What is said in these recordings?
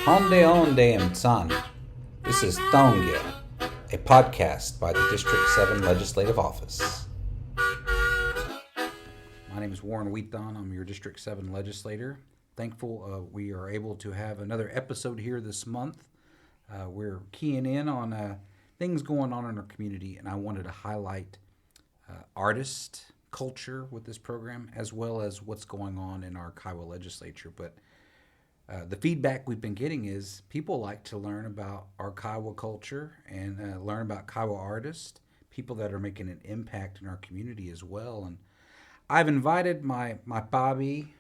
Onde Onde San. This is Thongya, a podcast by the District 7 Legislative Office. My name is Warren Wheaton. I'm your District 7 legislator. Thankful we are able to have another episode here this month. We're keying in on things going on in our community, and I wanted to highlight artist culture with this program, as well as what's going on in our Kiowa legislature. But the feedback we've been getting is people like to learn about our Kiowa culture and learn about Kiowa artists, people that are making an impact in our community as well. And I've invited my Bobby.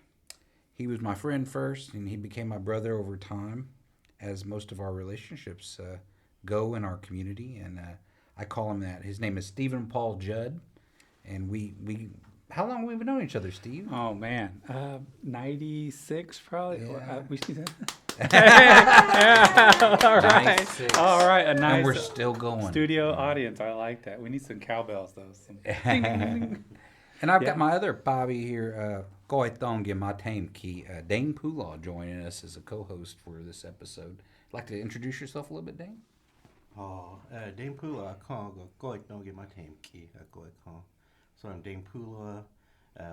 He was my friend first, and he became my brother over time, as most of our relationships go in our community. And I call him that. His name is Steven Paul Judd. And we how long have we known each other, Steve? Oh, man. 96 probably. Yeah. We see that? Yeah. All right. 96. All right. A nice And we're still going. studio audience. I like that. We need some cowbells, though. Some ding, ding, ding. And I've got my other Bobby here, Goy Thongya Matem Ki, Dane Poolaw, joining us as a co-host for this episode. Like to introduce yourself a little bit, Dane? Dane Pula, Goy Thongya Matem Ki, Goy Kong. So I'm Dane Pula.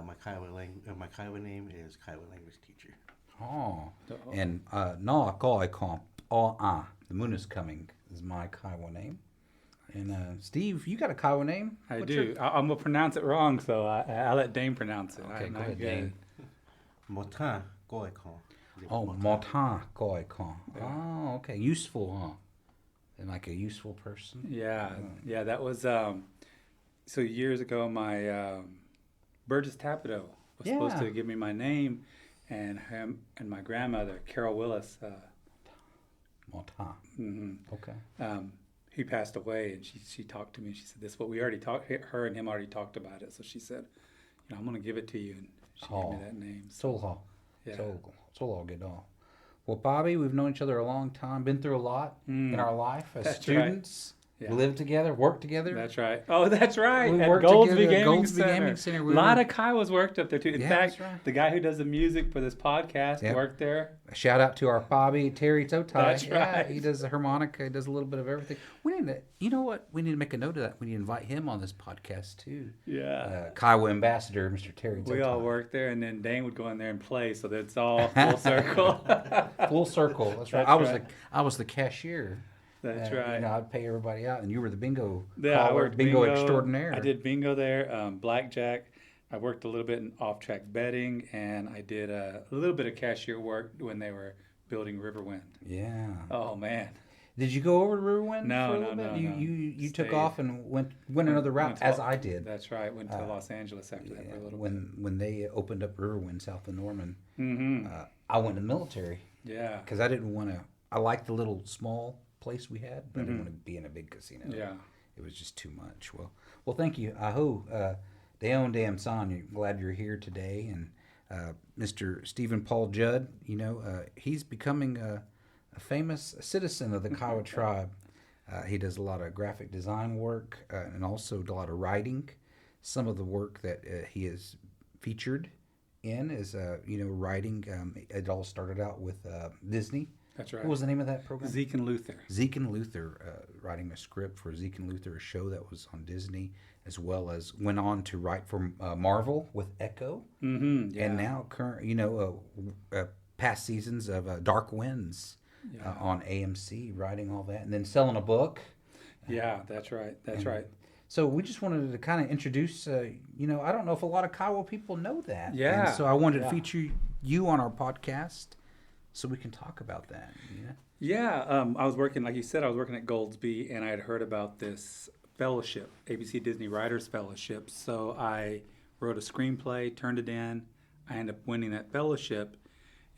My Kiowa name is Kiowa language teacher. Oh, and Na Goy Kong, the moon is coming is my Kiowa name. And Steve, you got a Kiowa name? I What's do. I'm going to pronounce it wrong, so I'll let Dane pronounce it. Okay, go ahead, Dane. Motan Goy Kong. Oh, Motan Goy Kong. Oh, okay. Useful, huh? And like a useful person? Yeah. Yeah, that was... So years ago, my Burgess Tapido was supposed to give me my name, and him and my grandmother, Carol Willis. Motan. Mm-hmm. Okay. He passed away, and she talked to me. She said, "This is what we already talked. Her and him already talked about it." So she said, "I'm going to give it to you," and she gave me that name. So, Yeah. So good all. Well, Bobby, we've known each other a long time. Been through a lot in our life as That's students. right. Yeah. Lived together, worked together. That's right. Oh, that's right. We At worked Goldsby together at Gaming Goldsby Gaming Center. A lot of Kiowas worked up there too. In Yeah, fact, that's right. the guy who does the music for this podcast Yep. worked there. A shout out to our Bobby Terry Totai. That's Yeah, right. he does the harmonica. He does a little bit of everything. We need to, you know what? We need to make a note of that. We need to invite him on this podcast too. Yeah. Kiowa Ambassador, Mr. Terry Totai. We all worked there, and then Dane would go in there and play, so that's all full circle. Full circle. That's right. That's I was the cashier. That's right. You know, I'd pay everybody out, and you were the bingo Yeah, I caller, worked bingo extraordinaire. I did bingo there, blackjack. I worked a little bit in off-track betting, and I did a little bit of cashier work when they were building Riverwind. Yeah. Oh, man. Did you go over to Riverwind? No, for a no, little bit? no, You took Stayed. off and went another route, Went to as Lo- I did. That's right. Went to Los Angeles after that for a little bit. When they opened up Riverwind south of Norman, Mm-hmm. I went to the military Yeah. because I didn't want to. I liked the little small place we had, but I didn't want to be in a big casino. Yeah. It was just too much. Well, thank you. Aho, Deon Dam San. I'm glad you're here today. And Mr. Steven Paul Judd, he's becoming a famous citizen of the Kiowa tribe. He does a lot of graphic design work and also a lot of writing. Some of the work that he is featured in is, writing. It all started out with Disney. That's right. What was the name of that program? Zeke and Luther. Zeke and Luther, writing a script for Zeke and Luther, a show that was on Disney, as well as went on to write for Marvel with Echo, Mm-hmm. Yeah. and now past seasons of Dark Winds on AMC, writing all that, and then selling a book. Yeah, that's right. That's right. So we just wanted to kind of introduce, I don't know if a lot of Kiowa people know that. Yeah. And so I wanted to feature you on our podcast so we can talk about that. Yeah, I was working, like you said, I was working at Goldsby, and I had heard about this fellowship, ABC Disney Writers Fellowship. So I wrote a screenplay, turned it in. I ended up winning that fellowship,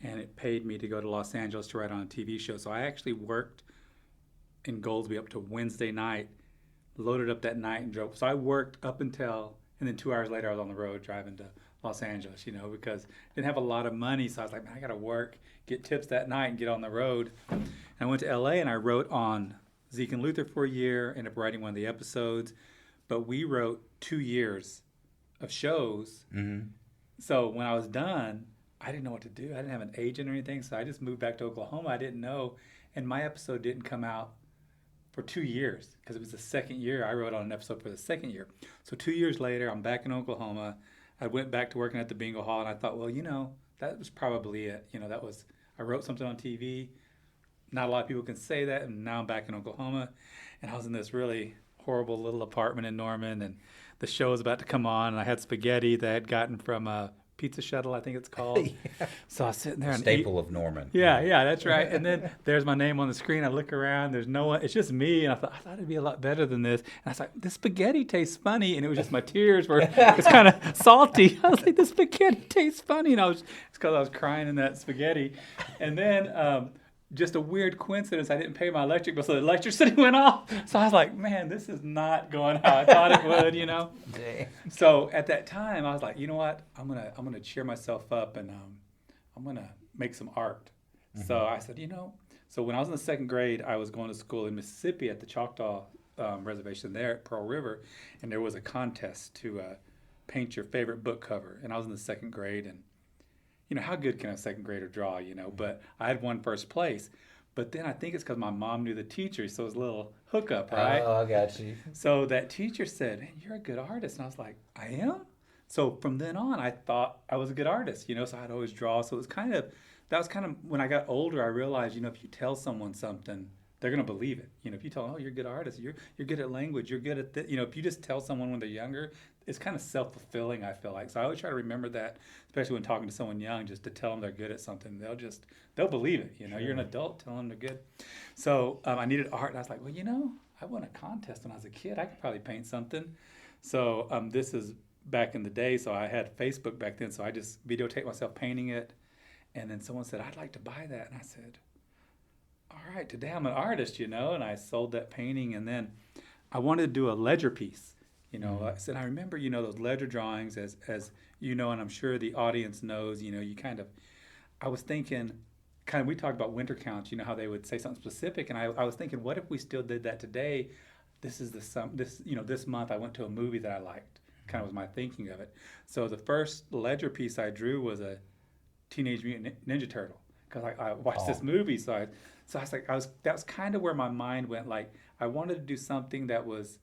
and it paid me to go to Los Angeles to write on a TV show. So I actually worked in Goldsby up to Wednesday night, loaded up that night and drove. So I worked up until, and then 2 hours later I was on the road driving to Los Angeles, because I didn't have a lot of money. So I was like, man, I got to work, get tips that night, and get on the road. And I went to LA and I wrote on Zeke and Luther for a year, ended up writing one of the episodes. But we wrote 2 years of shows. Mm-hmm. So when I was done, I didn't know what to do. I didn't have an agent or anything, so I just moved back to Oklahoma. I didn't know, and my episode didn't come out for 2 years because it was the second year. I wrote on an episode for the second year. So 2 years later, I'm back in Oklahoma. I went back to working at the bingo hall, and I thought, well, that was probably it. I wrote something on TV. Not a lot of people can say that, and now I'm back in Oklahoma, and I was in this really horrible little apartment in Norman, and the show was about to come on, and I had spaghetti that I had gotten from a Pizza Shuttle, I think it's called. Yeah. So I was sitting there and Staple of Norman. yeah, that's right. And then there's my name on the screen. I look around. There's no one. It's just me. And I thought it'd be a lot better than this. And I was like, this spaghetti tastes funny. And it was just my tears were it's kind of salty. I was like, this spaghetti tastes funny. And it's because I was crying in that spaghetti. And then just a weird coincidence, I didn't pay my electric bill, so the electricity went off. So I was like, man, this is not going how I thought it would, Dang. So at that time, I was like, you know what? I'm gonna cheer myself up, and I'm gonna make some art. Mm-hmm. So I said, so when I was in the second grade, I was going to school in Mississippi at the Choctaw reservation there at Pearl River, and there was a contest to paint your favorite book cover. And I was in the second grade, and how good can a second grader draw, But I had won first place. But then I think it's because my mom knew the teacher, so it was a little hookup, right? Oh, I got you. So that teacher said, "Man, you're a good artist." And I was like, "I am?" So from then on, I thought I was a good artist, so I'd always draw. So that was kind of, when I got older, I realized, if you tell someone something, they're going to believe it. If you tell them, oh, you're a good artist, you're good at language, you're good at this. If you just tell someone when they're younger, it's kind of self-fulfilling, I feel like. So I always try to remember that, especially when talking to someone young, just to tell them they're good at something. They'll believe it. Sure. You're an adult, tell them they're good. So I needed art, and I was like, well, I won a contest when I was a kid. I could probably paint something. So this is back in the day, so I had Facebook back then, so I just videotaped myself painting it. And then someone said, I'd like to buy that. And I said, all right, today I'm an artist, and I sold that painting. And then I wanted to do a ledger piece. I said, I remember, those ledger drawings as and I'm sure the audience knows, I was thinking, we talked about winter counts, how they would say something specific. And I was thinking, what if we still did that today? This month I went to a movie that I liked, kind of was my thinking of it. So the first ledger piece I drew was a Teenage Mutant Ninja Turtle, because I watched this movie. So I was like, that was kind of where my mind went. Like, I wanted to do something that was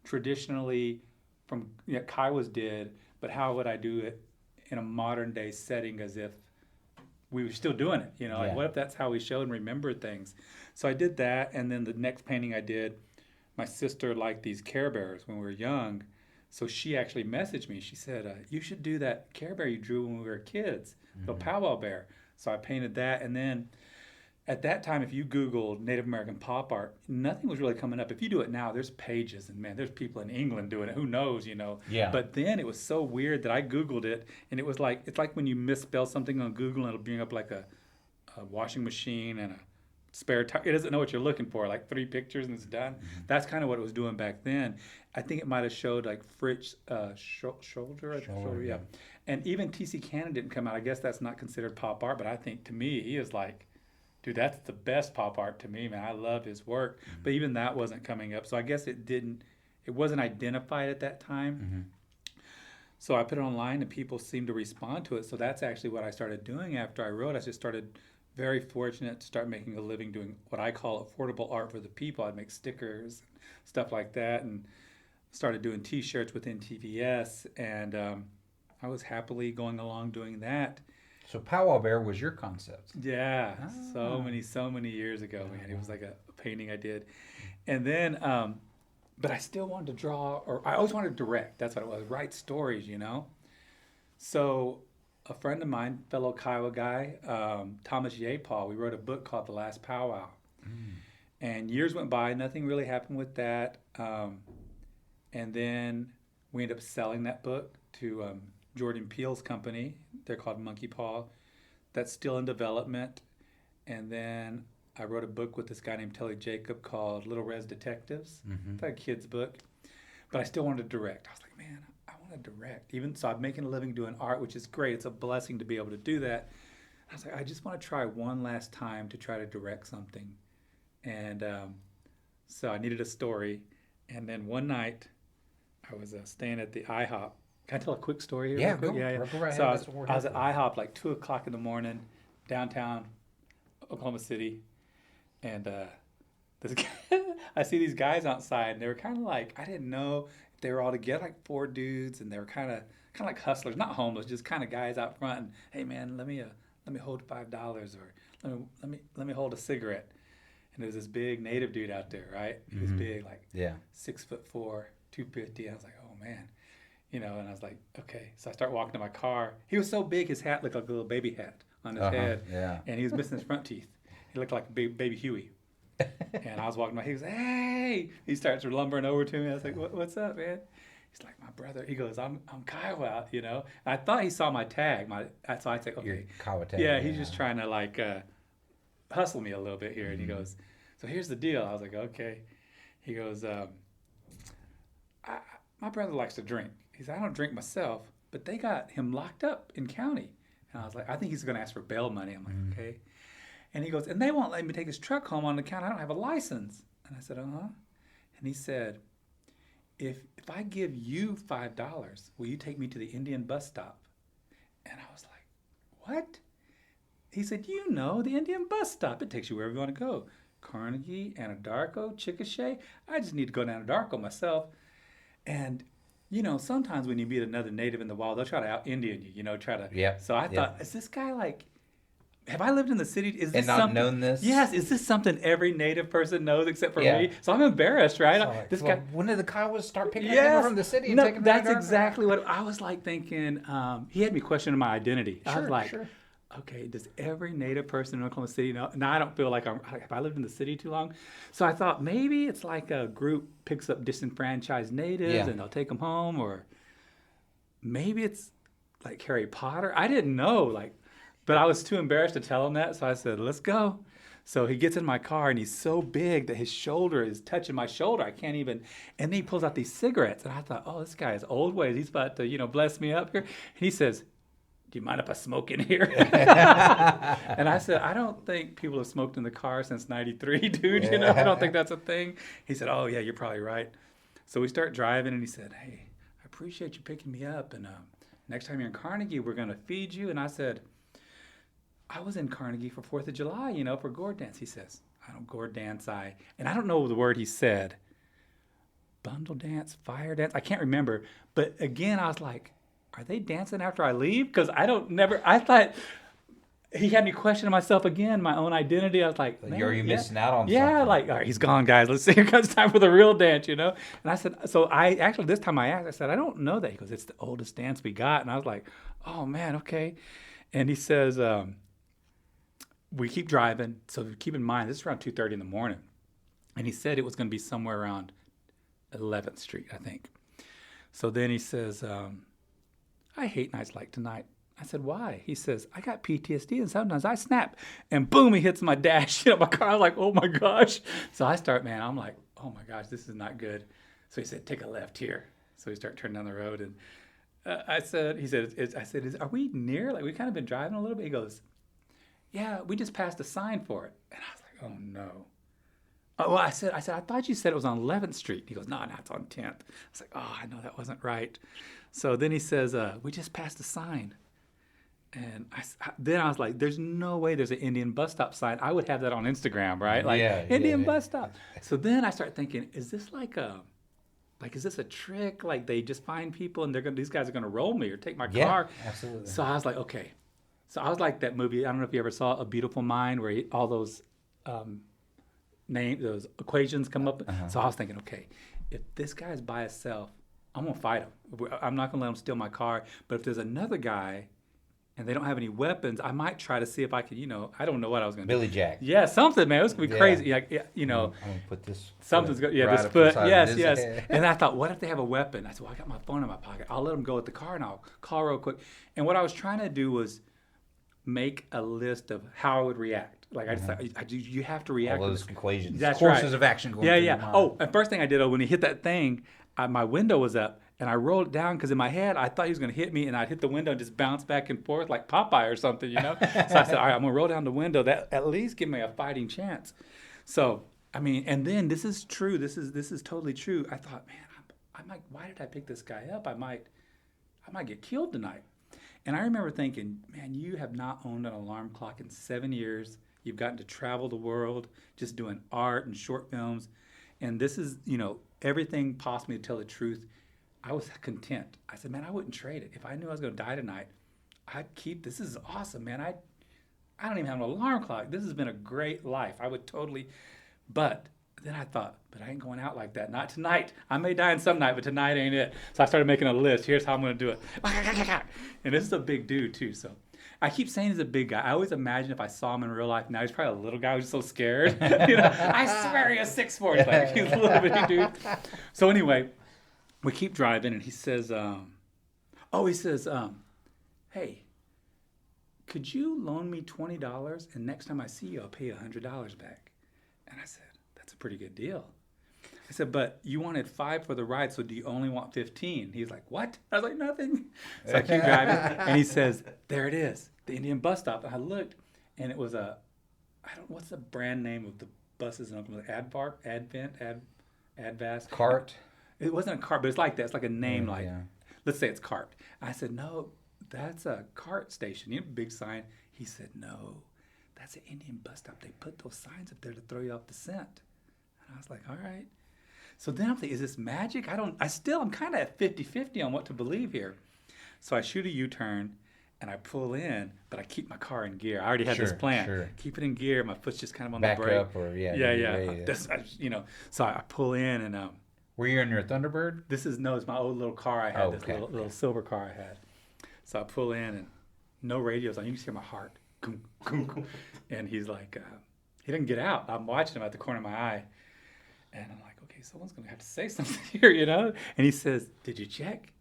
traditionally from Kiowa's did, but how would I do it in a modern day setting as if we were still doing it? Like, what if that's how we showed and remembered things? So I did that, and then the next painting I did, my sister liked these Care Bears when we were young, so she actually messaged me. She said, you should do that Care Bear you drew when we were kids, the powwow bear. So I painted that, and then at that time, if you Googled Native American pop art, nothing was really coming up. If you do it now, there's pages, and man, there's people in England doing it. Who knows, Yeah. But then it was so weird that I Googled it, and it was like, it's like when you misspell something on Google, and it'll bring up like a washing machine and a spare tire. It doesn't know what you're looking for, like 3 pictures and it's done. Mm-hmm. That's kind of what it was doing back then. I think it might have showed like Fritz Shoulder, yeah. And even T.C. Cannon didn't come out. I guess that's not considered pop art, but I think to me, he is like, dude, that's the best pop art to me, man. I love his work. Mm-hmm. But even that wasn't coming up. So I guess it wasn't identified at that time. Mm-hmm. So I put it online and people seemed to respond to it. So that's actually what I started doing after I wrote. I just started, very fortunate to start making a living doing what I call affordable art for the people. I'd make stickers, stuff like that, and started doing T-shirts within TVS. And I was happily going along doing that. So Powwow Bear was your concept. Yeah, so many years ago, man. It was like a painting I did. And then, but I still wanted to draw, or I always wanted to direct. That's what it was, write stories, So a friend of mine, fellow Kiowa guy, Thomas Yepaw, we wrote a book called The Last Powwow. And years went by, nothing really happened with that. And then we ended up selling that book to Jordan Peele's company. They're called Monkey Paw. That's still in development. And then I wrote a book with this guy named Telly Jacob called Little Res Detectives. Mm-hmm. It's like a kid's book. But I still wanted to direct. I was like, man, I want to direct. Even so, I'm making a living doing art, which is great. It's a blessing to be able to do that. I was like, I just want to try one last time to try to direct something. And so I needed a story. And then one night, I was staying at the IHOP Can I tell a quick story here? Yeah, real quick? go. Go right So ahead. That's what we're I was here at for. IHOP like 2:00 in the morning, downtown Oklahoma City, and this guy, I see these guys outside, and they were kind of like, I didn't know if they were all together, like four dudes, and they were kind of like hustlers, not homeless, just kind of guys out front. And hey, man, let me hold $5, or let me hold a cigarette. And there was this big native dude out there, right? He was big, like Yeah. 6'4", 250. I was like, oh man, and I was like, okay. So I start walking to my car. He was so big, his hat looked like a little baby hat on his head, Yeah. and he was missing his front teeth. He looked like baby Huey. And I was walking by. He goes, hey! He starts lumbering over to me. I was like, what's up, man? He's like, my brother. He goes, I'm Kiowa, And I thought he saw my tag. So I said, okay. Your Kiowa tag. Yeah, he's just trying to like hustle me a little bit here. And he goes, so here's the deal. I was like, okay. He goes, my brother likes to drink. He said, I don't drink myself, but they got him locked up in county. And I was like, I think he's going to ask for bail money. I'm like, okay. And he goes, and they won't let me take his truck home on account I don't have a license. And I said, uh-huh. And he said, if I give you $5, will you take me to the Indian bus stop? And I was like, what? He said, the Indian bus stop. It takes you wherever you want to go. Carnegie, Anadarko, Chickasha. I just need to go to Anadarko myself. And, sometimes when you meet another native in the wild, they'll try to out-Indian you, try to. Yep. So I thought, is this guy like, have I lived in the city? Is this and not something, known this? Yes. Is this something every native person knows except for Yeah. me? So I'm embarrassed, right? So like, this well, guy. when did the Kiowas start picking up Yes. people from the city and No, taking them that's to exactly what I was like thinking. He had me questioning my identity. I was like, sure. okay, does every native person in Oklahoma City know? Now I don't feel like have I lived in the city too long? So I thought maybe it's like a group picks up disenfranchised natives and they'll take them home, or maybe it's like Harry Potter. I didn't know, but I was too embarrassed to tell him that. So I said, let's go. So he gets in my car and he's so big that his shoulder is touching my shoulder. I can't even. And then he pulls out these cigarettes. And I thought, oh, this guy is old ways. He's about to, bless me up here. And he says, do you mind if I smoke in here? And I said, I don't think people have smoked in the car since 93, dude. I don't think that's a thing. He said, oh, yeah, you're probably right. So we start driving and he said, hey, I appreciate you picking me up. And next time you're in Carnegie, we're going to feed you. And I said, I was in Carnegie for 4th of July, for gourd dance. He says, I don't gourd dance. And I don't know the word he said. Bundle dance, fire dance. I can't remember. But again, I was like, are they dancing after I leave? Because I thought he had me questioning myself again, my own identity. I was like, man, are you missing out on something? Yeah, like, all right, he's gone, guys. Let's see. Here comes time for the real dance, And I said, this time I asked, I said, I don't know that. He goes, it's the oldest dance we got. And I was like, oh, man, okay. And he says, we keep driving. So keep in mind, this is around 2:30 in the morning. And he said it was going to be somewhere around 11th Street, I think. So then he says, I hate nights like tonight. I said, why? He says, I got PTSD and sometimes I snap. And boom, he hits my dash. My car. I was like, oh my gosh. So I start, I'm like, oh my gosh, this is not good. So he said, take a left here. So we start turning down the road. And I said, are we near? Like, we kind of been driving a little bit. He goes, yeah, we just passed a sign for it. And I was like, oh no. Oh, well, I said, I thought you said it was on 11th Street. He goes, no, it's on 10th. I was like, oh, I know that wasn't right. So then he says, we just passed a sign. And then I was like, there's no way there's an Indian bus stop sign. I would have that on Instagram, right? Like, Indian bus stop. So then I start thinking, is this is this a trick? Like, they just find people and these guys are going to roll me or take my car. Absolutely. So I was like, okay. So I was like that movie. I don't know if you ever saw A Beautiful Mind, where all those those equations come up. So I was thinking, okay, if this guy's by himself, I'm gonna fight him. I'm not gonna let him steal my car. But if there's another guy, and they don't have any weapons, I might try to see if I could, I don't know what I was gonna do. Billy Jack. Yeah, something, man. It was gonna be crazy. I'm gonna put this. Something's going. Yeah, right this up the foot. side of Yes, his yes. head. And I thought, what if they have a weapon? I said, well, I got my phone in my pocket. I'll let them go with the car, and I'll call real quick. And what I was trying to do was make a list of how I would react. Like I just thought, you have to react. All those equations. That's Courses right. of action going Yeah, through yeah. your mind. Oh, and first thing I did, when he hit that thing, my window was up, and I rolled it down because in my head I thought he was going to hit me, and I'd hit the window and just bounce back and forth like Popeye or something, So I said, all right, I'm going to roll down the window. That at least give me a fighting chance. So and then this is true. This is totally true. I thought, man, I might. Why did I pick this guy up? I might I might get killed tonight. And I remember thinking, man, you have not owned an alarm clock in 7 years. You've gotten to travel the world just doing art and short films. And this is, everything possibly to tell the truth. I was content. I said, man, I wouldn't trade it. If I knew I was going to die tonight, I'd keep this. Is awesome, man. I don't even have an alarm clock. This has been a great life. I would totally, but then I thought, but I ain't going out like that. Not tonight. I may die in some night, but tonight ain't it. So I started making a list. Here's how I'm going to do it. And this is a big dude too. So I keep saying he's a big guy. I always imagine if I saw him in real life. Now he's probably a little guy who's so scared. I swear he's 6'4". He's like, he's a little bitty dude. So anyway, we keep driving, and he says, hey, could you loan me $20, and next time I see you, I'll pay you $100 back? And I said, that's a pretty good deal. I said, but you wanted 5 for the ride, so do you only want 15? He's like, what? I was like, nothing. So I keep driving, and he says, there it is, the Indian bus stop. And I looked, and it was what's the brand name of the buses in Oklahoma? Advast? Cart? It wasn't a cart, but it's like that. It's like a name, let's say it's cart. I said, no, that's a cart station. Big sign. He said, no, that's an Indian bus stop. They put those signs up there to throw you off the scent. And I was like, all right. So then I'm thinking, is this magic? I'm kind of at 50-50 on what to believe here. So I shoot a U-turn and I pull in, but I keep my car in gear. I already had this plan. Sure. Keep it in gear. My foot's just kind of on the brake. Back up or, So I pull in and... Were you in your Thunderbird? It's my old little car I had, this little silver car I had. So I pull in and no radios on. You can just hear my heart. And he's like, he didn't get out. I'm watching him at the corner of my eye. And I'm like, okay, someone's going to have to say something here, And he says, did you check?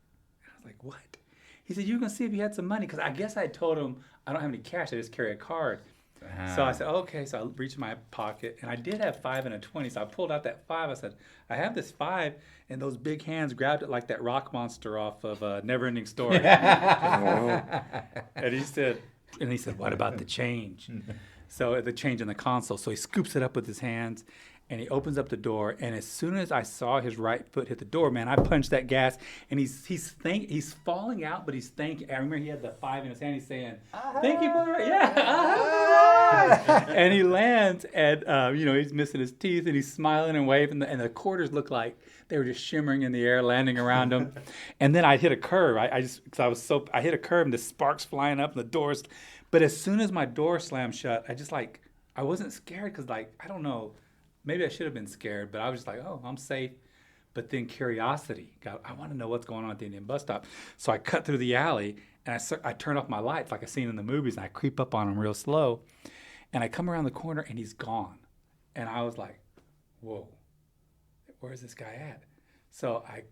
And I was like, what? He said, you were going to see if you had some money. Because I guess I told him, I don't have any cash. I just carry a card. So I said, okay. So I reached my pocket. And I did have 5 and a 20. So I pulled out that 5. I said, I have this 5. And those big hands grabbed it like that rock monster off of Neverending Story. And he said, what about the change? So the change in the console. So he scoops it up with his hands. And he opens up the door, and as soon as I saw his right foot hit the door, man, I punched that gas, and he's falling out, but he's thanking. I remember he had the 5 in his hand. He's saying, "Thank you for the ride." And he lands, and he's missing his teeth, and he's smiling and waving, and the quarters look like they were just shimmering in the air, landing around him. And then I hit a curve. I hit a curve, and the sparks flying up, and the doors. But as soon as my door slammed shut, I wasn't scared because I don't know. Maybe I should have been scared, but I was just like, oh, I'm safe. But then curiosity I want to know what's going on at the Indian bus stop. So I cut through the alley, and I turn off my lights like I've seen in the movies, and I creep up on him real slow. And I come around the corner, and he's gone. And I was like, whoa, where's this guy at? So I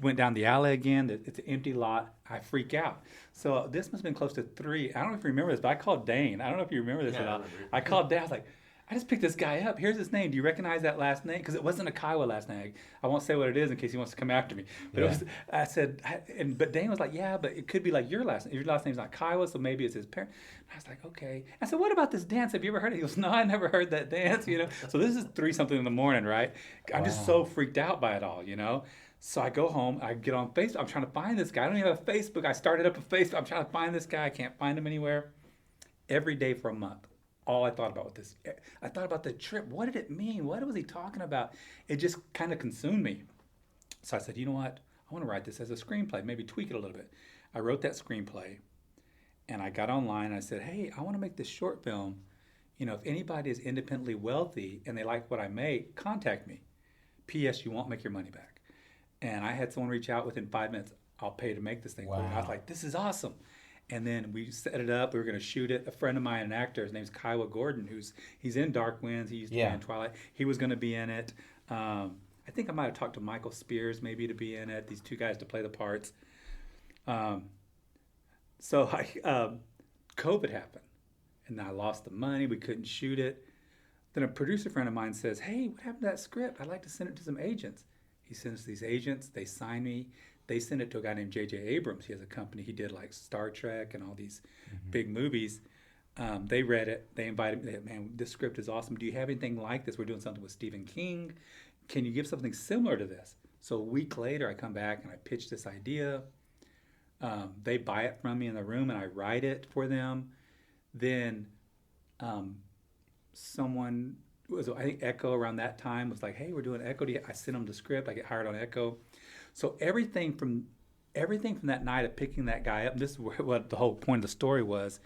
went down the alley again. It's an empty lot. I freak out. So this must have been close to 3. I don't know if you remember this, but I called Dane. I don't know if you remember this or not. I called Dane. I was like, I just picked this guy up. Here's his name. Do you recognize that last name? Because it wasn't a Kiowa last name. I won't say what it is in case he wants to come after me. But but Dane was like, yeah, but it could be like your last name. Your last name's not Kiowa, so maybe it's his parent. And I was like, okay. I said, what about this dance? Have you ever heard it? He goes, no, I never heard that dance. So this is 3-something in the morning, right? I'm just so freaked out by it all, So I go home. I get on Facebook. I'm trying to find this guy. I don't even have a Facebook. I started up a Facebook. I'm trying to find this guy. I can't find him anywhere. Every day for a month. All I thought about this. I thought about the trip. What did it mean? What was he talking about? It just kind of consumed me. So I said, you know what? I want to write this as a screenplay, maybe tweak it a little bit. I wrote that screenplay, and I got online, and I said, hey, I want to make this short film. If anybody is independently wealthy and they like what I make, contact me. P.S. You won't make your money back. And I had someone reach out within 5 minutes. I'll pay to make this thing. Wow. And I was like, this is awesome. And then we set it up. We were going to shoot it. A friend of mine, an actor, his name's Kiowa Gordon, he's in Dark Winds. He used to be in Twilight. He was going to be in it. I think I might have talked to Michael Spears maybe to be in it. These 2 guys to play the parts. So COVID happened, and I lost the money. We couldn't shoot it. Then a producer friend of mine says, hey, what happened to that script? I'd like to send it to some agents. He sends these agents. They sign me. They sent it to a guy named J.J. Abrams. He has a company. He did like Star Trek and all these big movies. They read it. They invited me. Man, this script is awesome. Do you have anything like this? We're doing something with Stephen King. Can you give something similar to this? So a week later, I come back and I pitch this idea. They buy it from me in the room, and I write it for them. Then someone was, I think Echo around that time was like, "Hey, we're doing Echo." I sent them the script. I get hired on Echo. So everything from that night of picking that guy up, and this is what the whole point of the story was.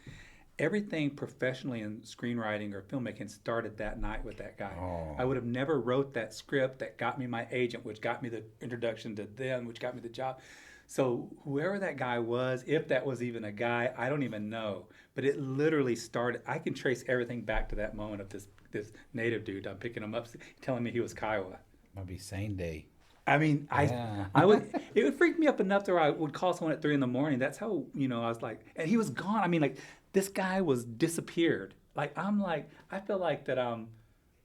Everything professionally in screenwriting or filmmaking started that night with that guy. Oh. I would have never wrote that script that got me my agent, which got me the introduction to them, which got me the job. So whoever that guy was, if that was even a guy, I don't even know. But it literally started. I can trace everything back to that moment of this native dude. I'm picking him up, telling me he was Kiowa. Might be same day. I mean, Yeah. I would. It would freak me up enough that I would call someone at 3 a.m. That's how I was like, and he was gone. I mean, like this guy was disappeared. Like I feel like that I'm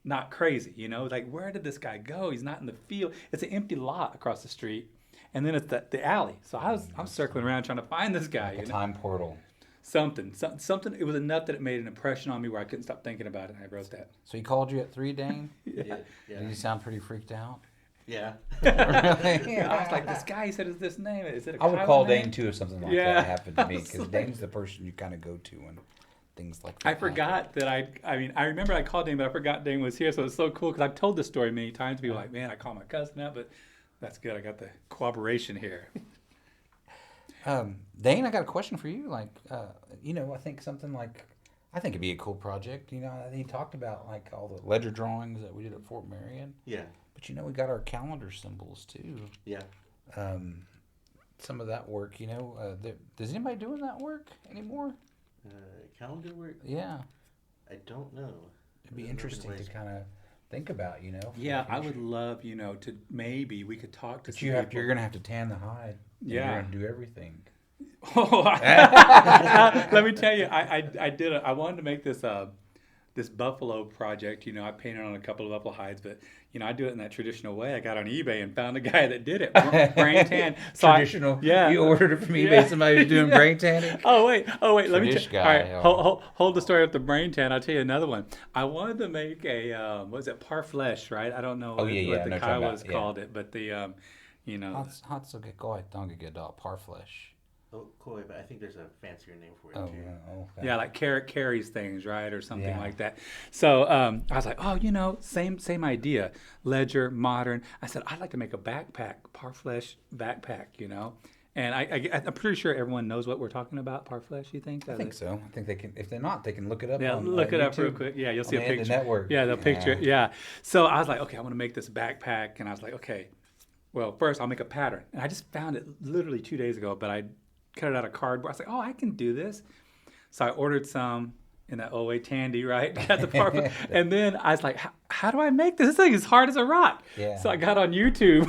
not crazy. Like where did this guy go? He's not in the field. It's an empty lot across the street, and then it's the alley. So I'm circling around trying to find this guy. Like a time portal. Something. It was enough that it made an impression on me where I couldn't stop thinking about it. And I wrote that. So he called you at 3, Dane? Yeah. Did you sound pretty freaked out? Yeah. Really? I was like, this guy. He said, "Is this name? Is it a?" I would Kyle call name? Dane too if something like Yeah. that happened to me, I was because like- Dane's the person you kind of go to when things like that I forgot that I remember I called Dane, but I forgot Dane was here. So it's so cool because I've told this story many times. People are like, man, I call my cousin out, but that's good. I got the cooperation here. Dane, I got a question for you. Like, I think something like, I think it'd be a cool project. He talked about like all the ledger drawings that we did at Fort Marion. Yeah. But we got our calendar symbols too. Yeah. Some of that work, does anybody doing that work anymore? Calendar work? Yeah. I don't know. It'd be interesting to kind of think about, for the Yeah, I future. would love, to maybe we could talk to But some you're people. going to have to tan the hide. And Yeah. You're going to do everything. Let me tell you, I wanted to make this buffalo project. I painted on a couple of buffalo hides, but I do it in that traditional way. I got on eBay and found a guy that did it, brain tan. So Traditional. yeah. You ordered it from eBay. Yeah. Somebody was doing brain tanning. Oh wait. Let me Tradish tell. guy, All right, hold the story with the brain tan. I'll tell you another one. I wanted to make a what was it, parfleche, right? I don't know Oh, what yeah, I know the what you're talking Kiowas about, yeah. called it, but the Hot so get go don't get parfleche. Oh, cool. But I think there's a fancier name for it Oh, too. okay. yeah, like carrot carries things, right, or something Yeah. like that. So I was like, same idea, ledger, modern. I said I'd like to make a backpack, parfleche backpack, And I'm pretty sure everyone knows what we're talking about, parfleche. You think? I think so. I think they can. If they're not, they can look it up. Yeah, on, look it up real YouTube. quick. Yeah, you'll see On a the picture. network. Yeah, the picture. Yeah. So I was like, okay, I want to make this backpack, and I was like, okay, well, first I'll make a pattern. And I just found it literally 2 days ago, but I cut it out of cardboard. I was like, oh, I can do this. So I ordered some in that old way Tandy, right? Got the parfleche. And then I was like, how do I make this? This thing is hard as a rock. Yeah. So I got on YouTube.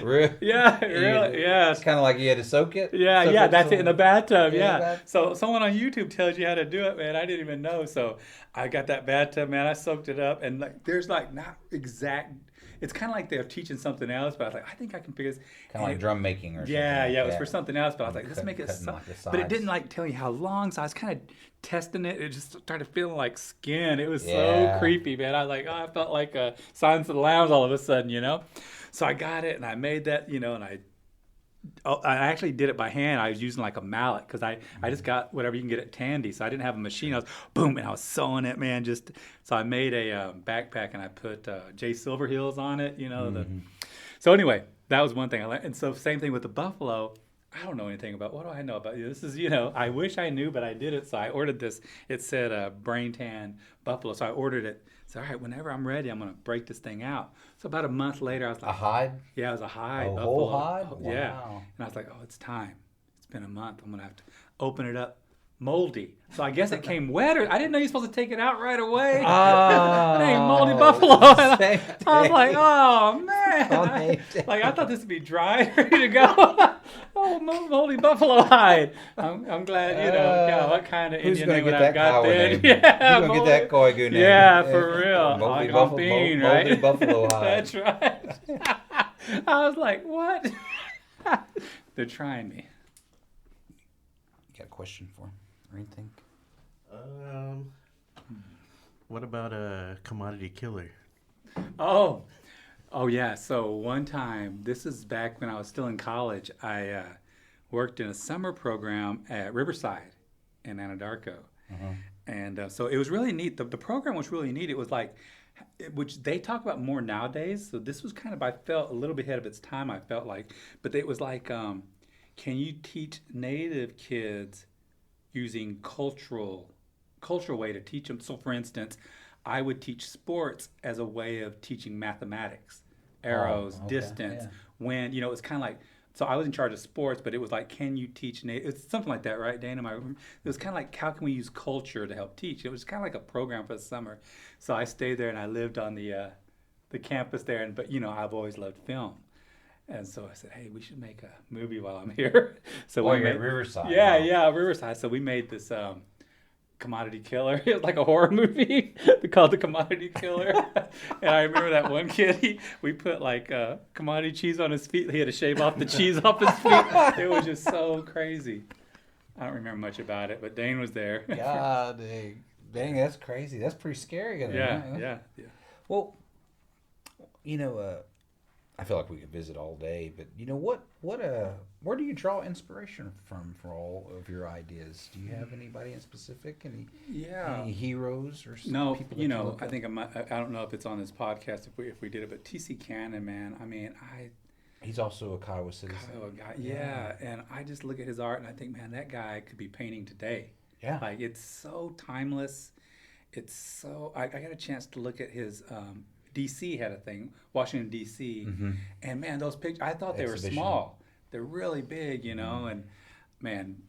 Really? Yeah, really, yeah. It's kind of like you had to soak it. Yeah, Soak yeah, it that's so- it in the bathtub. Yeah, Yeah. bathtub. So someone on YouTube tells you how to do it, man. I didn't even know. So I got that bathtub, man. I soaked it up, and like, there's like not exact. It's kind of like they're teaching something else, but I was like, I think I can figure this. Kind of like drum making or something. Yeah, like yeah, it was that. for something else, but I was like, let's Cut- make it. cutting like the But it sides. didn't like tell you how long, so I was kind of testing it. It just started feeling like skin. It was Yeah. so creepy, man. I was like, I felt like Silence of the Lambs all of a sudden, So I got it and I made that, and I actually did it by hand. I was using like a mallet because I just got whatever you can get at Tandy, so I didn't have a machine. I was boom, and I was sewing it, man. So I made a backpack and I put Jay Silverheels on it, So anyway, that was one thing I learned. And so same thing with the buffalo. I don't know anything about. What do I know about you? This is, I wish I knew, but I didn't. So I ordered this. It said brain tan buffalo. So I ordered it. So all right, whenever I'm ready, I'm gonna break this thing out. So about a month later, I was A like, hide? yeah, it was a hide. A buffalo. whole hide? Yeah. Wow. And I was like, oh, it's time. It's been a month. I'm gonna have to open it up. Moldy. So I guess it came wetter. I didn't know you're supposed to take it out right away. Oh. Dang, moldy buffalo. Same I was like, day. oh man. Same day. Like I thought this would be dry, ready to go. Oh, moldy buffalo hide. I'm glad, God, what kind of Who's Indian gonna name would get I've that got cow there? name? Yeah, Who's gonna get that coy name? Yeah, for real. Moldy Like buffalo, on bean, right? moldy buffalo hide. That's right. I was like, what? They're trying me. You got a question for him or anything? What about a commodity killer? Oh, Oh yeah. So one time, this is back when I was still in college. I worked in a summer program at Riverside in Anadarko, and so it was really neat. The program was really neat. It was like, which they talk about more nowadays. So this was kind of, I felt a little bit ahead of its time. I felt like, but it was like, can you teach Native kids using cultural way to teach them? So for instance, I would teach sports as a way of teaching mathematics, arrows, okay, distance. yeah. When you know, it's kind of like, so I was in charge of sports, but it was like, can you teach Native? It's something like that, right, Dana? It was kind of like, how can we use culture to help teach? It was kind of like a program for the summer. So I stayed there and I lived on the campus there. And but you know, I've always loved film. And so I said, hey, we should make a movie while I'm here. So Oh, we you're made, at Riverside. yeah, Wow. yeah, Riverside. So we made this Commodity Killer. It was like a horror movie called The Commodity Killer. And I remember that one kid, we put like commodity cheese on his feet. He had to shave off the cheese off his feet. It was just so crazy. I don't remember much about it, but Dane was there. God, dang, that's crazy. That's pretty scary. Isn't it? Yeah. Well, I feel like we could visit all day, but where do you draw inspiration from for all of your ideas? Do you have anybody in specific? Any heroes or No, people that you know, look I up? think I don't know if it's on this podcast if we did it, but T.C. Cannon, man. I mean, He's also a Kiowa citizen. Kyle guy, yeah, and I just look at his art and I think, man, that guy could be painting today. Yeah. Like it's so timeless. It's so I got a chance to look at his DC had a thing, Washington DC, and man, those pictures I thought they were Exhibition. small. They're really big, you know, and man,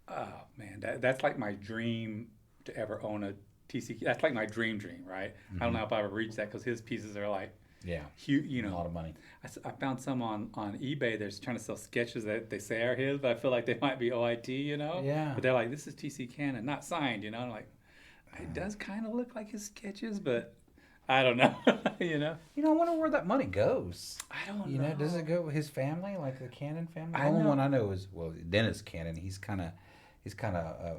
oh man, that's like my dream to ever own a TC. That's like my dream, right? I don't know if I ever reach that because his pieces are like Yeah. huge, you A know. lot of money. I found some on eBay. They're trying to sell sketches that they say are his, but I feel like they might be OIT, you know? Yeah. But they're like, this is TC Cannon, not signed, you know? I'm like, it does kind of look like his sketches, but I don't know, you know? I wonder where that money goes. I don't You know. know, does it go with his family, like the Cannon family? The I only know. one I know is Dennis Cannon. He's kind of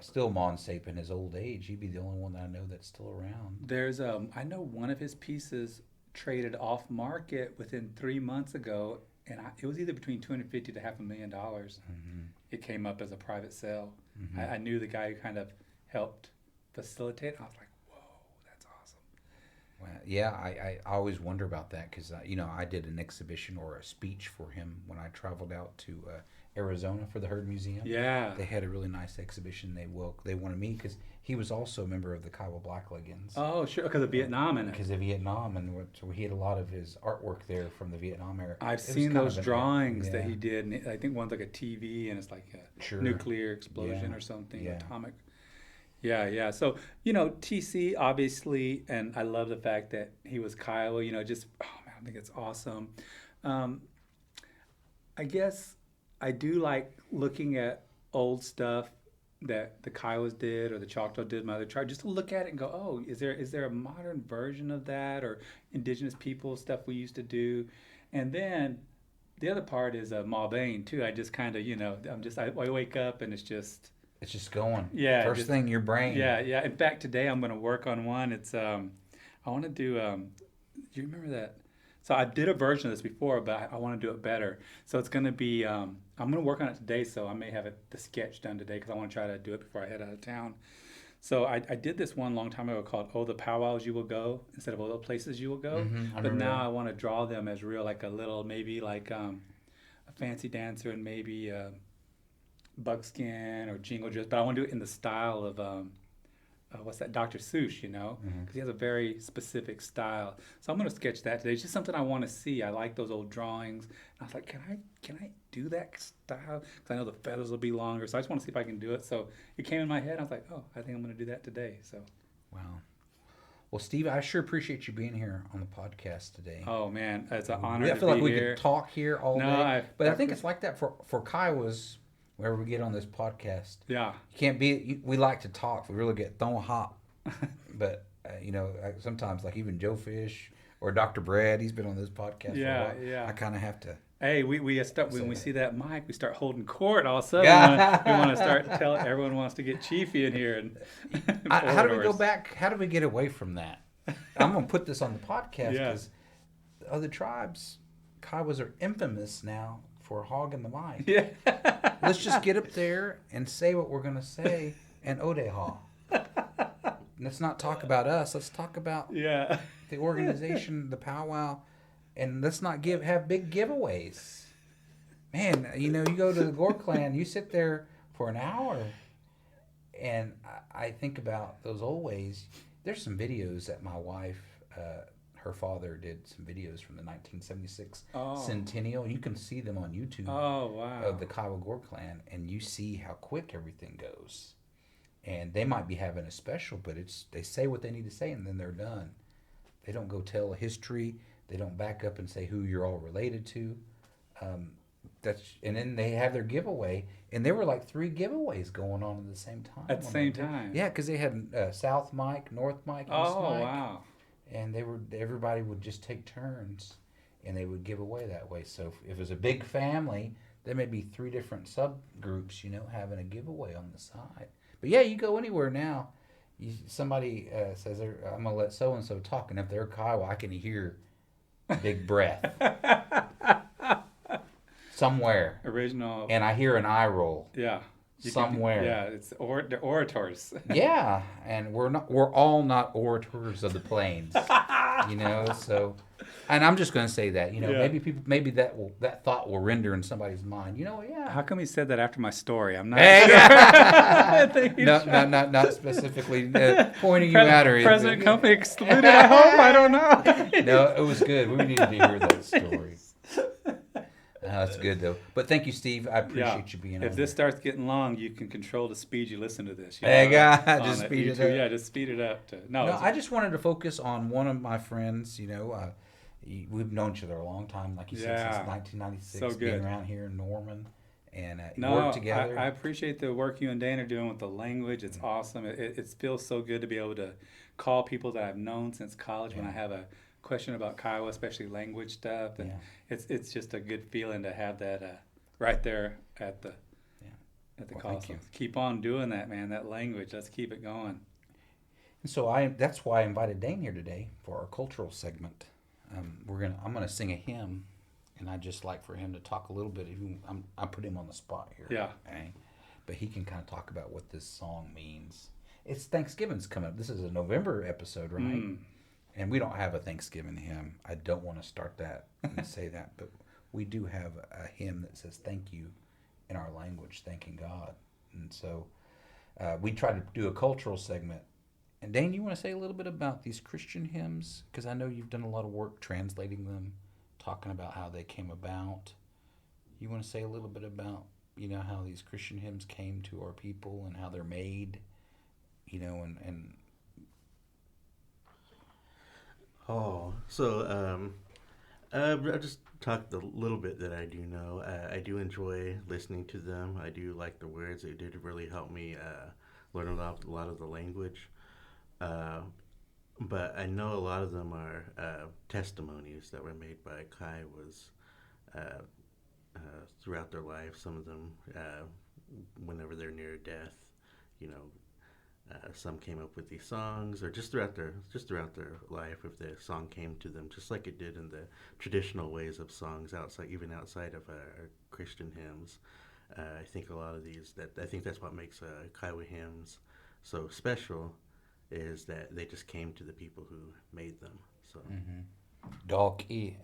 still Monsape in his old age. He'd be the only one that I know that's still around. There's I know one of his pieces traded off market within 3 months ago, and it was either between $250,000 to $500,000. It came up as a private sale. I knew the guy who kind of helped facilitate. I was like, whoa, that's awesome. Well, yeah, I always wonder about that because I did an exhibition or a speech for him when I traveled out to Arizona for the Herd Museum. Yeah. They had a really nice exhibition. They wanted me because he was also a member of the Kiowa Blackleggings. Oh, sure, because of Vietnam and Because of Vietnam, and so he had a lot of his artwork there from the Vietnam era. I've It was seen kind those of an- drawings that yeah. he did, and I think one's like a TV, and it's like a Sure. nuclear explosion Yeah. or something, Yeah. atomic. Yeah. So, TC, obviously, and I love the fact that he was Kiowa, just, oh man, I think it's awesome. I guess I do like looking at old stuff that the Kiowas did or the Choctaw did, my other tribe, just to look at it and go, oh, is there a modern version of that or indigenous people stuff we used to do? And then the other part is Mulvane too. I just kind of, I wake up and it's just, It's just going. Yeah, First just- thing, your brain. yeah. In fact, today I'm going to work on one. It's I want to do. Do you remember that? So I did a version of this before, but I want to do it better. So it's going to be. I'm going to work on it today. So I may have the sketch done today because I want to try to do it before I head out of town. So I did this one long time ago called "Oh, the Powwows You Will Go" instead of "Oh, the Places You Will Go." I But remember now that. I want to draw them as real, like a little, maybe like a fancy dancer and maybe. Buckskin or jingle dress, but I want to do it in the style of what's that, Dr. Seuss, because he has a very specific style. So I'm going to sketch that today. It's just something I want to see. I like those old drawings. And I was like, can I do that style? Because I know the feathers will be longer. So I just want to see if I can do it. So it came in my head. I was like, oh, I think I'm going to do that today. So. Wow. Well, Steve, I sure appreciate you being here on the podcast today. Oh man, it's an honor. I to feel like be we here. could talk here all No, day, but I think it's like that for Kiowas. Whenever we get on this podcast, Yeah. you can't be. We like to talk. We really get thrown hot, but sometimes like even Joe Fish or Dr. Brad, he's been on this podcast. Yeah, for a while. yeah. I kind of have to. Hey, we start when So we that- see that mic, we start holding court. All of a sudden, we want to start telling everyone wants to get chiefy in here. And How do we go followers. back? How do we get away from that? I'm gonna put this on the podcast Yeah. because other tribes, Kiowas are infamous now for hogging the mic. Yeah. Let's just get up there and say what we're going to say and Odeha. Let's not talk about us. Let's talk about Yeah. the organization, the powwow, and let's not have big giveaways. Man, you go to the Gore Clan, you sit there for an hour, and I think about those old ways. There's some videos that my wife, her father did some videos from the 1976 centennial. You can see them on YouTube. Oh, wow. Of the Kiowa Gore Clan, and you see how quick everything goes. And they might be having a special, but they say what they need to say, and then they're done. They don't go tell a history. They don't back up and say who you're all related to. And then they have their giveaway, and there were like 3 giveaways going on at the same time. At the same time? Yeah, because they had South Mike, North Mike, East Mike. Oh, wow. And everybody would just take turns, and they would give away that way. So if it was a big family, there may be 3 different subgroups, having a giveaway on the side. But yeah, you go anywhere now. Somebody says, I'm going to let so-and-so talk, and if they're Kiowa, I can hear big breath. Somewhere. Original. And I hear an eye roll. Yeah. Somewhere. It's the orators. Yeah, and we're all not orators of the plains. So, and I'm just going to say that, maybe that thought will render in somebody's mind. Yeah. How come he said that after my story? I'm not. Not specifically pointing you out or anything. President Company excluded. I hope. I don't know. No, it was good. We needed to hear that story. That's good though. But thank you, Steve. I appreciate you being on. If this starts getting long, you can control the speed you listen to this. Just speed it up. Yeah, just speed it up. I just wanted to focus on one of my friends. We've known each other a long time, like you said, since 1996. So good. Being around here in Norman, and work together. I appreciate the work you and Dan are doing with the language. It's awesome. It feels so good to be able to call people that I've known since college when I have a question about Kiowa, especially language stuff, and it's just a good feeling to have that right there at the call. So keep on doing that, man. That language, let's keep it going. And so that's why I invited Dane here today for our cultural segment. I'm gonna sing a hymn, and I'd just like for him to talk a little bit. I put him on the spot here. Yeah. Okay? But he can kind of talk about what this song means. It's Thanksgiving's coming up. This is a November episode, right? Mm. And we don't have a Thanksgiving hymn. I don't want to start that and say that, but we do have a hymn that says thank you in our language, thanking God. And so we try to do a cultural segment. And Dane, you want to say a little bit about these Christian hymns? Because I know you've done a lot of work translating them, talking about how they came about. You want to say a little bit about, how these Christian hymns came to our people and how they're made, and I'll just talk the little bit that I do know. I do enjoy listening to them. I do like the words. It did really help me learn a lot of the language. But I know a lot of them are testimonies that were made by Kiowas throughout their life. Some of them, whenever they're near death, some came up with these songs, or just throughout their life, if the song came to them, just like it did in the traditional ways of songs even outside of our Christian hymns. I think a lot of these, I think that's what makes Kiowa hymns so special, is that they just came to the people who made them. So, Doc, he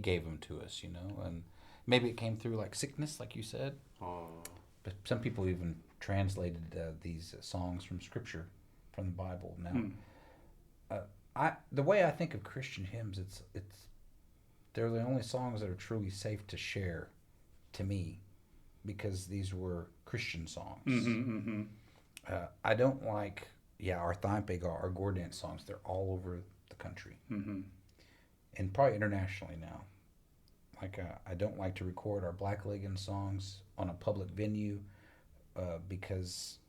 gave them to us, and maybe it came through like sickness, like you said. But some people even translated these songs from Scripture, from the Bible. Now, the way I think of Christian hymns, they're the only songs that are truly safe to share, to me, because these were Christian songs. I don't like, our Thaimpe, our Gore Dance songs. They're all over the country, and probably internationally now. Like I don't like to record our Black Leggin songs on a public venue. Because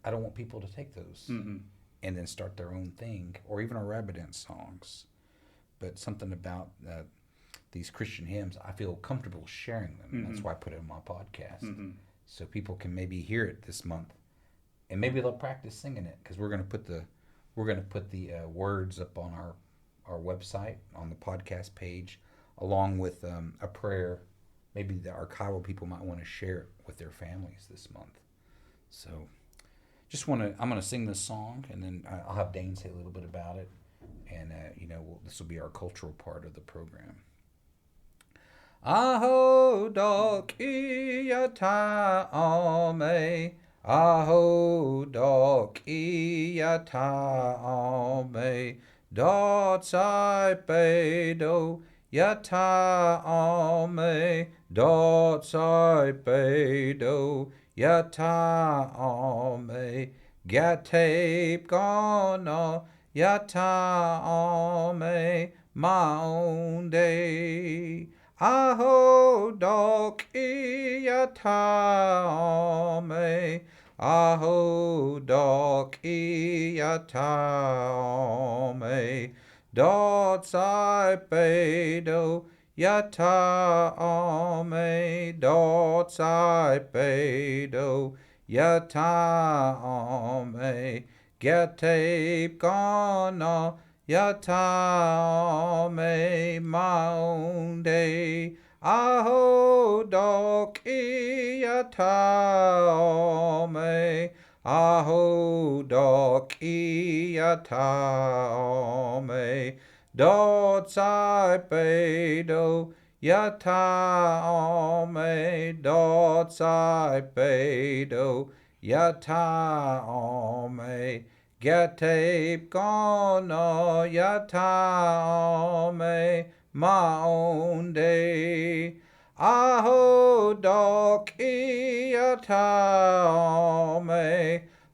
I don't want people to take those and then start their own thing, or even our rabbit dance songs. But something about these Christian hymns, I feel comfortable sharing them. That's why I put it in my podcast, so people can maybe hear it this month, and maybe they'll practice singing it, because we're gonna put the words up on our our website on the podcast page, along with a prayer. Maybe the archival people might want to share it with their families this month. So, I'm going to sing this song, and then I'll have Dane say a little bit about it, and this will be our cultural part of the program. Aho dok iyata ame, aho dok iyata ame, dot sai pedo yata ame, dot sai pedo yata ame, gatape gana yata ame, maunde. Aho dok iyatame, aho dok iyatame, dot sai pedo yatame, dot sai pedo yatame, getape gana yatame maunde, aho dok iyatame, aho dok iyatame, dot sai pedo yatame, dot sai pedo yatame, getape gana yatame maunde, aho dok iyatame,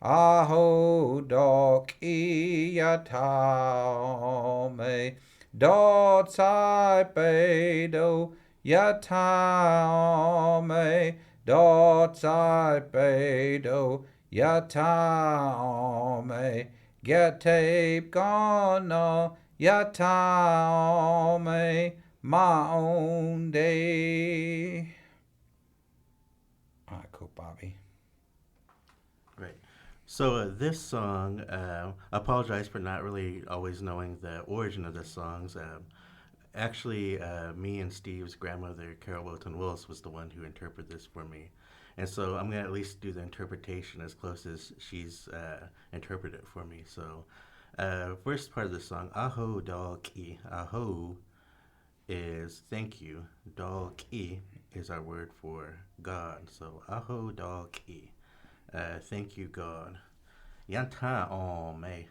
aho dok iyatame, dot sai pedo yatame, dot sai pedo yatame, getape gana yatame maunde. All right, cool, Bobby. Right. So this song, I apologize for not really always knowing the origin of the songs. Actually, me and Steve's grandmother, Carol Wilton Willis, was the one who interpreted this for me. And so I'm going to at least do the interpretation as close as she's interpreted it for me. So first part of the song, aho dal-ki. Aho is thank you. Dal-ki is our word for God. So aho dal-ki. Thank you, God. Yanta ome.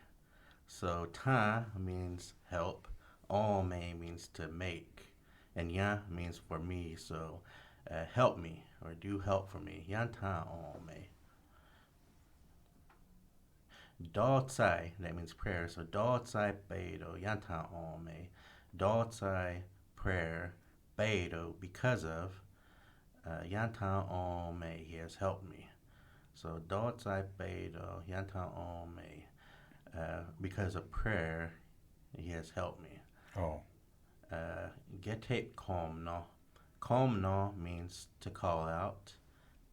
So ta means help. Ome means to make. And ya means for me. So help me, or do help for me. Yanta ome. Dotsai, that means prayer. So dotsai bedo, yanta ome. Dotsai, prayer. Bedo, because of. Yanta ome, he has helped me. So dotsai bedo, yanta ome. Because of prayer, he has helped me. Oh. Getape komno. Komno means to call out.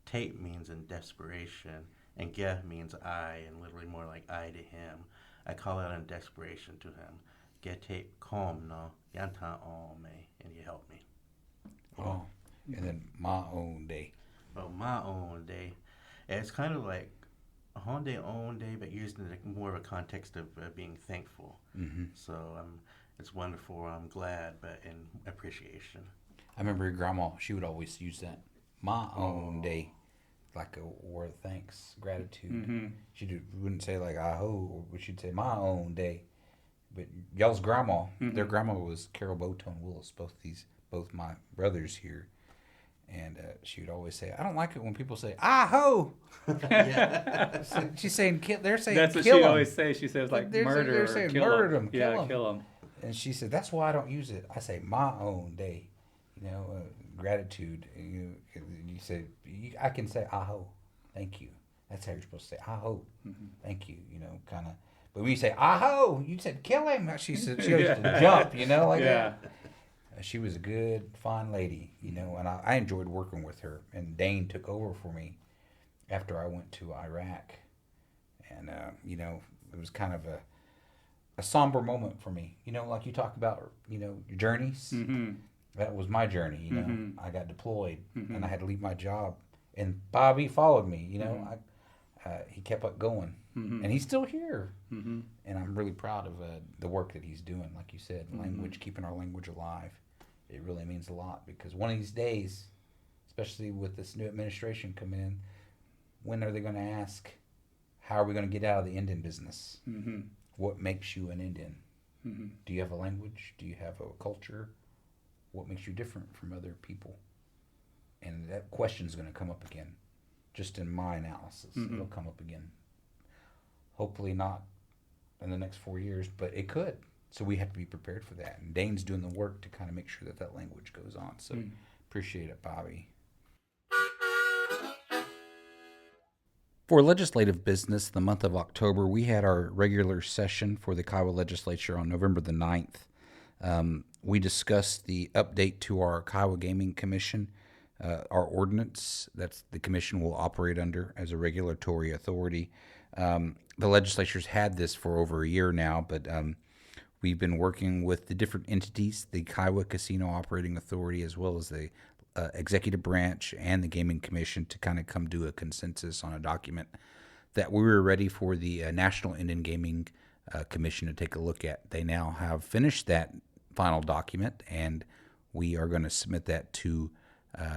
Tape means in desperation. And ge means I, and literally more like I to him. I call out in desperation to him. Getape komno yanta ome, and you help me. Oh. And then my own day. Oh, my own day. It's kind of like Honda own day, but used in more of a context of being thankful. Mm-hmm. So it's wonderful. I'm glad, but in appreciation. I remember your grandma, she would always use that. My own day. Like a word of thanks, gratitude. Mm-hmm. She wouldn't say like I ho, but she'd say my own day. But y'all's grandma, their grandma was Carol Bowtone Willis, both my brothers here. And she would always say, I don't like it when people say, ah ho. So she's saying, they're saying, that's what kill she 'em. always says. She says like murder they're or saying kill murder 'em. them, Yeah, kill them. And she said, that's why I don't use it. I say my own day, gratitude. You say, I can say aho, thank you. That's how you're supposed to say aho, thank you. Kind of. But when you say aho, you said kill him. She said she used to jump, like that. She was a good, fine lady, and I enjoyed working with her. And Dane took over for me after I went to Iraq, and it was kind of a somber moment for me. Like you talk about, your journeys. Mm-hmm. That was my journey. Mm-hmm. I got deployed Mm-hmm. and I had to leave my job, and Bobby followed me. Mm-hmm. He kept up going, Mm-hmm. and he's still here. Mm-hmm. And I'm really proud of the work that he's doing. Like you said, Mm-hmm. language, keeping our language alive. It really means a lot, because one of these days, especially with this new administration coming in, when are they going to ask, how are we going to get out of the Indian business? Mm-hmm. What makes you an Indian? Mm-hmm. Do you have a language? Do you have a culture? What makes you different from other people? And that question's going to come up again. Just in my analysis, Mm-hmm. it'll come up again. Hopefully not in the next 4 years, but it could. So we have to be prepared for that. And Dane's doing the work to kind of make sure that language goes on. So appreciate it, Bobby. For legislative business, the month of October, we had our regular session for the Kiowa Legislature on November the 9th. We discussed the update to our Kiowa Gaming Commission, our ordinance that the commission will operate under as a regulatory authority. The legislature's had this for over a year now, but we've been working with the different entities, the Kiowa Casino Operating Authority, as well as the executive branch and the Gaming Commission, to kind of come to a consensus on a document that we were ready for the National Indian Gaming Commission to take a look at. They now have finished that final document, and we are going to submit that to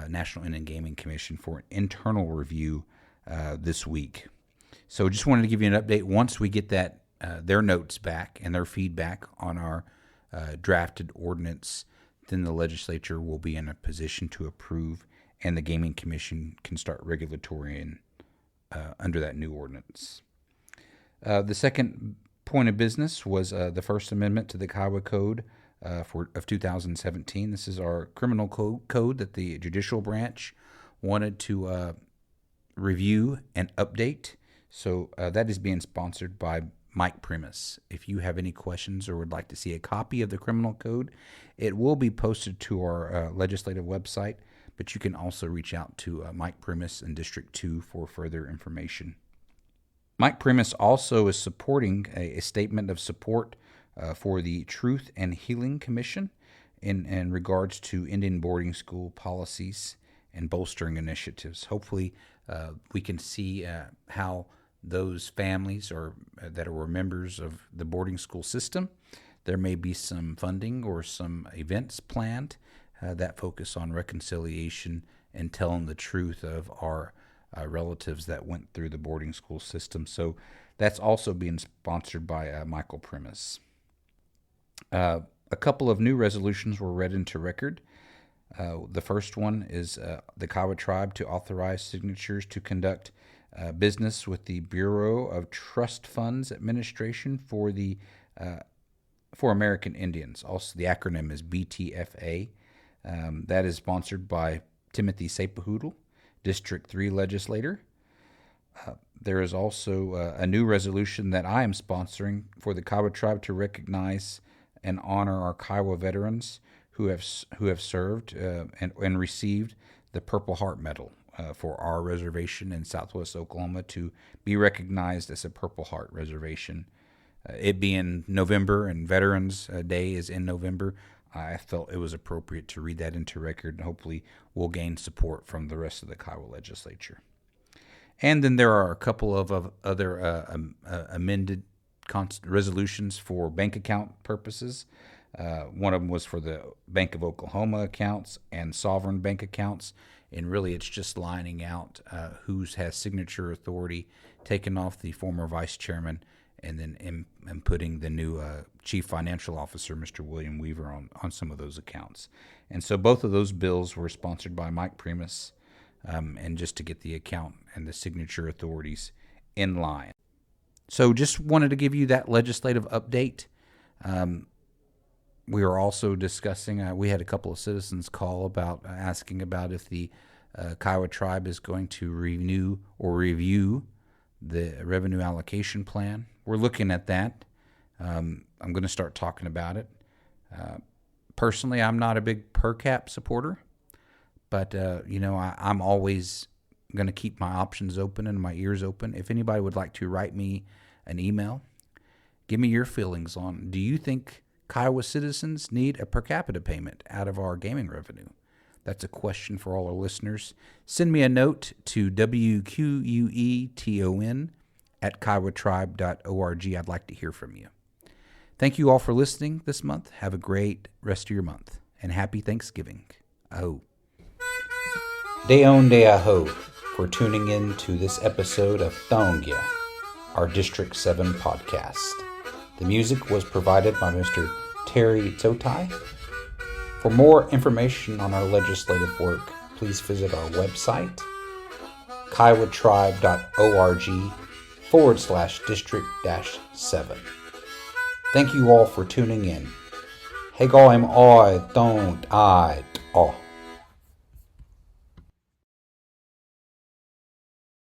National Indian Gaming Commission for an internal review this week. So just wanted to give you an update. Once we get that their notes back and their feedback on our drafted ordinance, then the legislature will be in a position to approve, and the Gaming Commission can start regulatory under that new ordinance. The second point of business was the First Amendment to the Kiowa Code of 2017. This is our criminal code that the judicial branch wanted to review and update. So that is being sponsored by Mike Primus. If you have any questions or would like to see a copy of the criminal code, it will be posted to our legislative website, but you can also reach out to Mike Primus in District 2 for further information. Mike Primus also is supporting a statement of support for the Truth and Healing Commission in regards to Indian boarding school policies and bolstering initiatives. Hopefully, we can see how those families that were members of the boarding school system, there may be some funding or some events planned that focus on reconciliation and telling the truth of our relatives that went through the boarding school system. So that's also being sponsored by Michael Primus. A couple of new resolutions were read into record. The first one is the Kiowa Tribe to authorize signatures to conduct business with the Bureau of Trust Funds Administration for American Indians. Also, the acronym is BTFA. That is sponsored by Timothy Sapahoodle, District 3 legislator. There is also a new resolution that I am sponsoring for the Kiowa Tribe to recognize and honor our Kiowa veterans who have served and received the Purple Heart Medal for our reservation in Southwest Oklahoma to be recognized as a Purple Heart reservation. It being November and Veterans Day is in November, I felt it was appropriate to read that into record, and hopefully we'll gain support from the rest of the Kiowa legislature. And then there are a couple of other amended resolutions for bank account purposes. One of them was for the Bank of Oklahoma accounts and sovereign bank accounts, and really it's just lining out who has signature authority, taking off the former vice chairman, and then putting the new chief financial officer, Mr. William Weaver, on some of those accounts. And so both of those bills were sponsored by Mike Primus, and just to get the account and the signature authorities in line. So just wanted to give you that legislative update. We were also discussing, we had a couple of citizens call about asking about if the Kiowa Tribe is going to renew or review the revenue allocation plan. We're looking at that. I'm going to start talking about it. Personally, I'm not a big per cap supporter, but I'm always going to keep my options open and my ears open. If anybody would like to write me an email, Give me your feelings on, do you think Kiowa citizens need a per capita payment out of our gaming revenue? That's a question for all our listeners. Send me a note to wqueton@kiowatribe.org. I'd like to hear from you. Thank you all for listening this month. Have a great rest of your month, and happy Thanksgiving. Aho. Deon de aho for tuning in to this episode of Thongya, our District 7 podcast. The music was provided by Mr. Terry Tsotai. For more information on our legislative work, please visit our website, kiowatribe.org/district-7. Thank you all for tuning in. Hey, I'm I don't I.